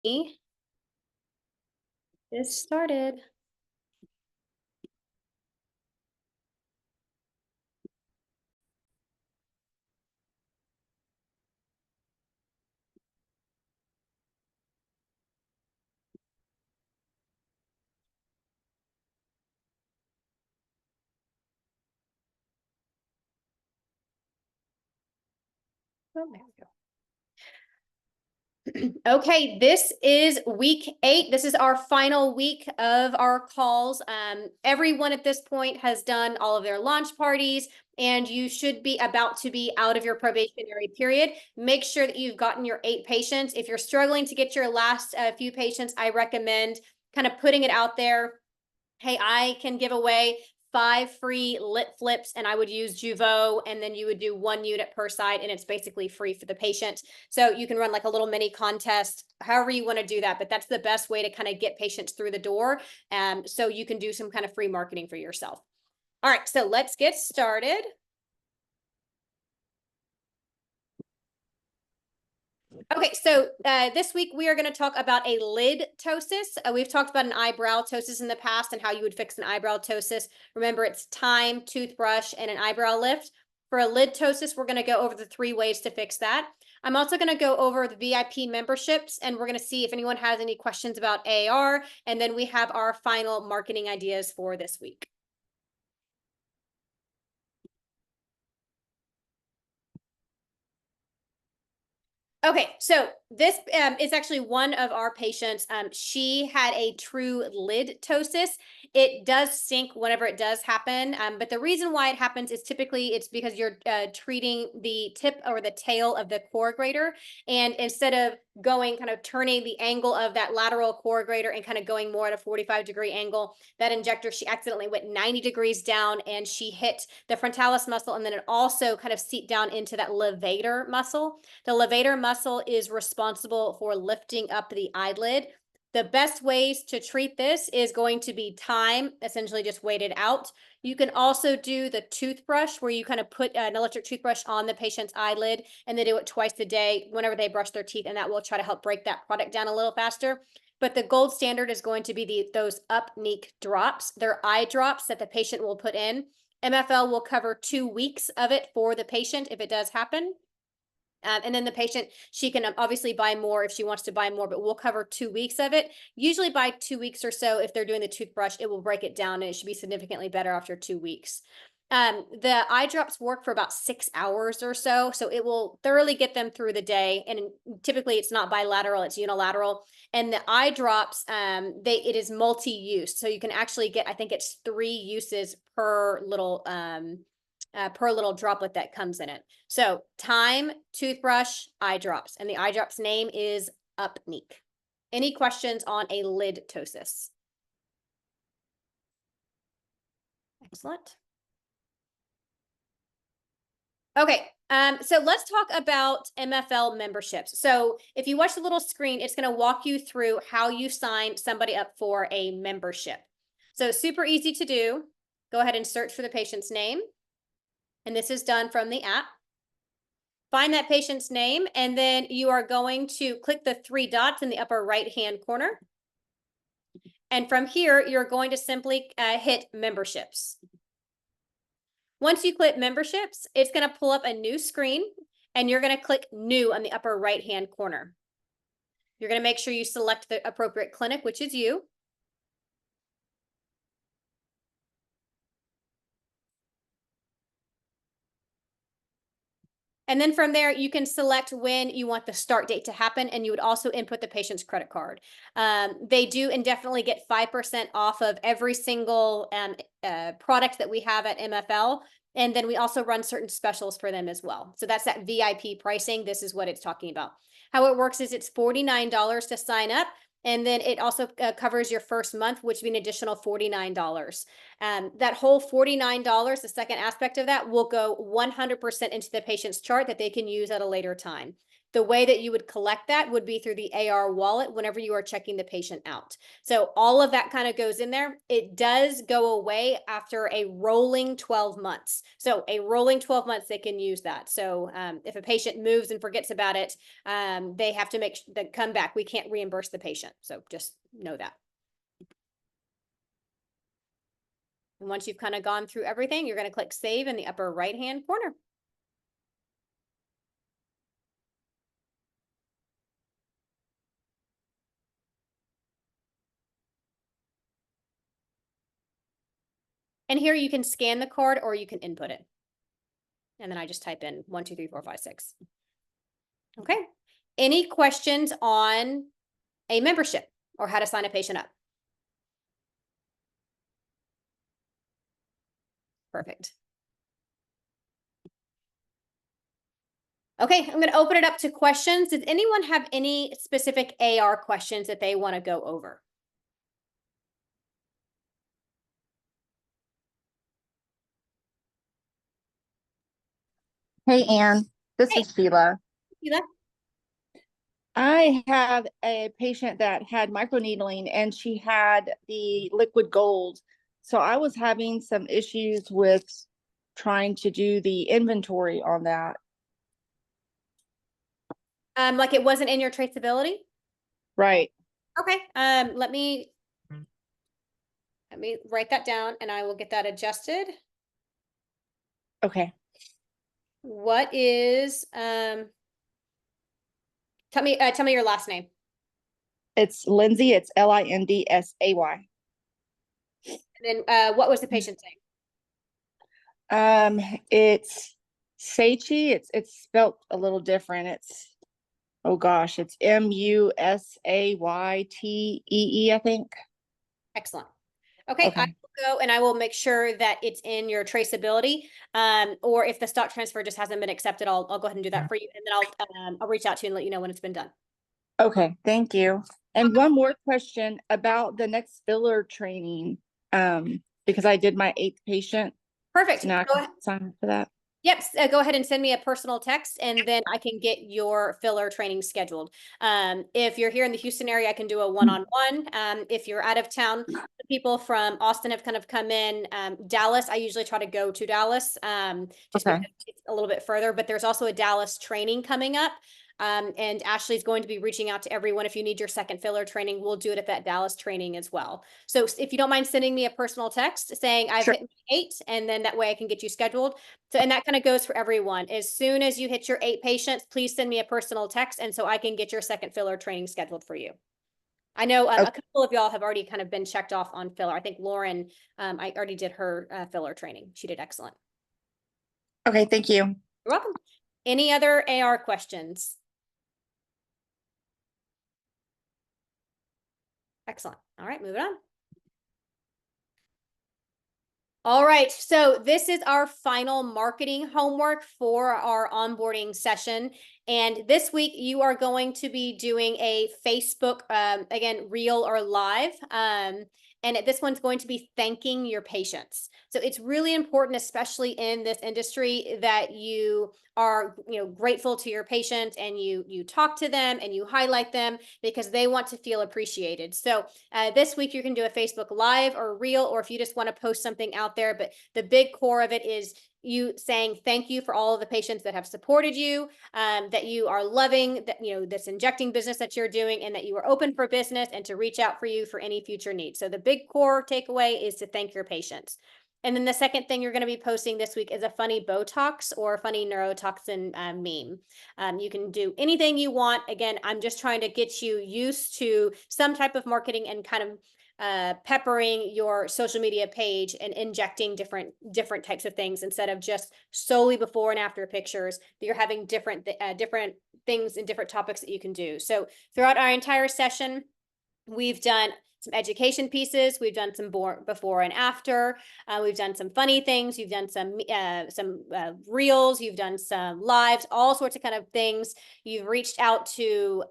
This started. Oh, there we go. Okay, this is week 8. This is our final week of our calls. Everyone at this point has done all of their launch parties, and you should be about to be out of your probationary period. Make sure that you've gotten your 8 patients. If you're struggling to get your last few patients, I recommend kind of putting it out there. Hey, I can give away 5 free lit flips, and I would use Jeuveau, and then you would do 1 unit per side, and it's basically free for the patient. So you can run like a little mini contest, however you want to do that, but that's the best way to kind of get patients through the door. So you can do some kind of free marketing for yourself. All right, so let's get started. Okay, so this week we are going to talk about a lid ptosis. We've talked about an eyebrow ptosis in the past and how you would fix an eyebrow ptosis. Remember, it's time, toothbrush, and an eyebrow lift. For a lid ptosis, we're going to go over the 3 ways to fix that. I'm also going to go over the VIP memberships, and we're going to see if anyone has any questions about AR, and then we have our final marketing ideas for this week. Okay, so this is actually one of our patients. She had a true lid ptosis. It does stink whenever it does happen, but the reason why it happens is typically it's because you're treating the tip or the tail of the corrugator, and instead of going kind of turning the angle of that lateral corrugator and kind of going more at a 45-degree angle, that injector, she accidentally went 90 degrees down and she hit the frontalis muscle, and then it also kind of seeped down into that levator muscle. The levator muscle is responsible for lifting up the eyelid. The best ways to treat this is going to be time, essentially just wait it out. You can also do the toothbrush, where you kind of put an electric toothbrush on the patient's eyelid, and they do it twice a day whenever they brush their teeth, and that will try to help break that product down a little faster. But the gold standard is going to be those Upneek drops. They're eye drops that the patient will put in. MFL will cover 2 weeks of it for the patient if it does happen. And then the patient, she can obviously buy more if she wants to buy more, but we'll cover 2 weeks of it. Usually by 2 weeks or so, if they're doing the toothbrush, it will break it down and it should be significantly better after 2 weeks. The eye drops work for about 6 hours or so, so it will thoroughly get them through the day. And typically it's not bilateral, it's unilateral. And the eye drops, it is multi-use. So you can actually get, I think it's 3 uses per little droplet that comes in it. So time, toothbrush, eye drops, and the eye drops name is Upneek. Any questions on a lid ptosis? Excellent. Okay, so let's talk about MFL memberships. So if you watch the little screen, it's going to walk you through how you sign somebody up for a membership. So super easy to do. Go ahead and search for the patient's name. And this is done from the app. Find that patient's name, and then you are going to click the 3 dots in the upper right-hand corner. And from here, you're going to simply hit memberships. Once you click memberships, it's going to pull up a new screen, and you're going to click new on the upper right-hand corner. You're going to make sure you select the appropriate clinic, which is you. And then from there, you can select when you want the start date to happen, and you would also input the patient's credit card. They do indefinitely get 5% off of every single product that we have at MFL. And then we also run certain specials for them as well. So that's that VIP pricing. This is what it's talking about. How it works is it's $49 to sign up. And then it also covers your first month, which would be an additional $49. That whole $49, the second aspect of that, will go 100% into the patient's chart that they can use at a later time. The way that you would collect that would be through the AR wallet whenever you are checking the patient out. So all of that kind of goes in there. It does go away after a rolling 12 months. So a rolling 12 months, they can use that. So if a patient moves and forgets about it, they have to make that come back. We can't reimburse the patient. So just know that. And once you've kind of gone through everything, you're going to click save in the upper right-hand corner. And here you can scan the card or you can input it. And then I just type in 1, 2, 3, 4, 5, 6. Okay. Any questions on a membership or how to sign a patient up? Perfect. Okay, I'm going to open it up to questions. Does anyone have any specific AR questions that they want to go over? Hey, Anne, this Hey. is Sheila. Sheila? I have a patient that had microneedling and she had the liquid gold. So I was having some issues with trying to do the inventory on that. Like it wasn't in your traceability? Right. Okay. Let me write that down and I will get that adjusted. Okay. What is tell me your last name. It's Lindsay. It's Lindsay. And then what was the patient's name? It's Seichi. It's spelt a little different. It's, oh gosh, it's Musaytee, I think. Excellent. Okay, I Okay. will go and I will make sure that it's in your traceability. Or if the stock transfer just hasn't been accepted, I'll go ahead and do that for you, and then I'll reach out to you and let you know when it's been done. Okay, thank you. And one more question about the next filler training, because I did my 8th patient. Perfect. So now I Go can ahead. sign up for that. Yep, go ahead and send me a personal text and then I can get your filler training scheduled. If you're here in the Houston area, I can do a one-on-one. If you're out of town, the people from Austin have kind of come in. Dallas, I usually try to go to Dallas just Okay. because it's a little bit further, but there's also a Dallas training coming up. And Ashley's going to be reaching out to everyone. If you need your second filler training, we'll do it at that Dallas training as well. So if you don't mind sending me a personal text saying I've Sure. hit 8, and then that way I can get you scheduled. So, and that kind of goes for everyone. As soon as you hit your 8 patients, please send me a personal text. And so I can get your second filler training scheduled for you. I know a couple of y'all have already kind of been checked off on filler. I think Lauren, I already did her filler training. She did excellent. Okay, thank you. You're welcome. Any other AR questions? Excellent. All right, moving on. All right, so this is our final marketing homework for our onboarding session. And this week you are going to be doing a Facebook, again, reel or live. And this one's going to be thanking your patients. So it's really important, especially in this industry, that you are, grateful to your patients and you talk to them and you highlight them because they want to feel appreciated. So this week you can do a Facebook live or reel, or if you just want to post something out there, but the big core of it is you saying thank you for all of the patients that have supported you, that you are loving that, this injecting business that you're doing, and that you are open for business and to reach out for you for any future needs. So the big core takeaway is to thank your patients. And then the second thing you're going to be posting this week is a funny Botox or funny neurotoxin meme. You can do anything you want. Again, I'm just trying to get you used to some type of marketing and kind of peppering your social media page and injecting different types of things instead of just solely before and after pictures. You're having different things and different topics that you can do. So throughout our entire session, we've done some education pieces. We've done some before and after. We've done some funny things. You've done some reels. You've done some lives, all sorts of kind of things. You've reached out to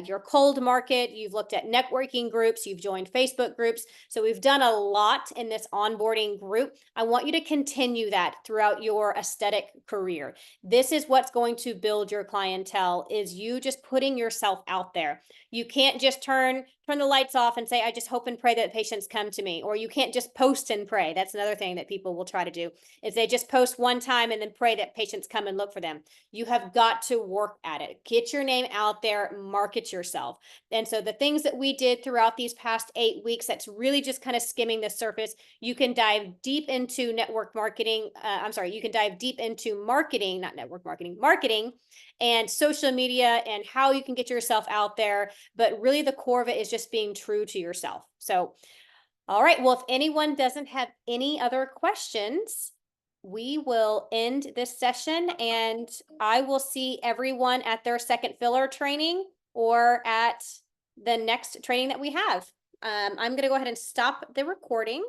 your cold market, you've looked at networking groups, you've joined Facebook groups. So we've done a lot in this onboarding group. I want you to continue that throughout your aesthetic career. This is what's going to build your clientele, is you just putting yourself out there. You can't just turn the lights off and say, I just hope and pray that patients come to me. Or you can't just post and pray. That's another thing that people will try to do, is they just post one time and then pray that patients come and look for them. You have got to work at it. Get your name out there, market yourself. And so the things that we did throughout these past 8 weeks, that's really just kind of skimming the surface. You can dive deep into network marketing. You can dive deep into marketing, not network marketing, marketing and social media and how you can get yourself out there. But really the core of it is just being true to yourself. So, all right. Well, if anyone doesn't have any other questions, we will end this session and I will see everyone at their second filler training or at the next training that we have. I'm going to go ahead and stop the recording.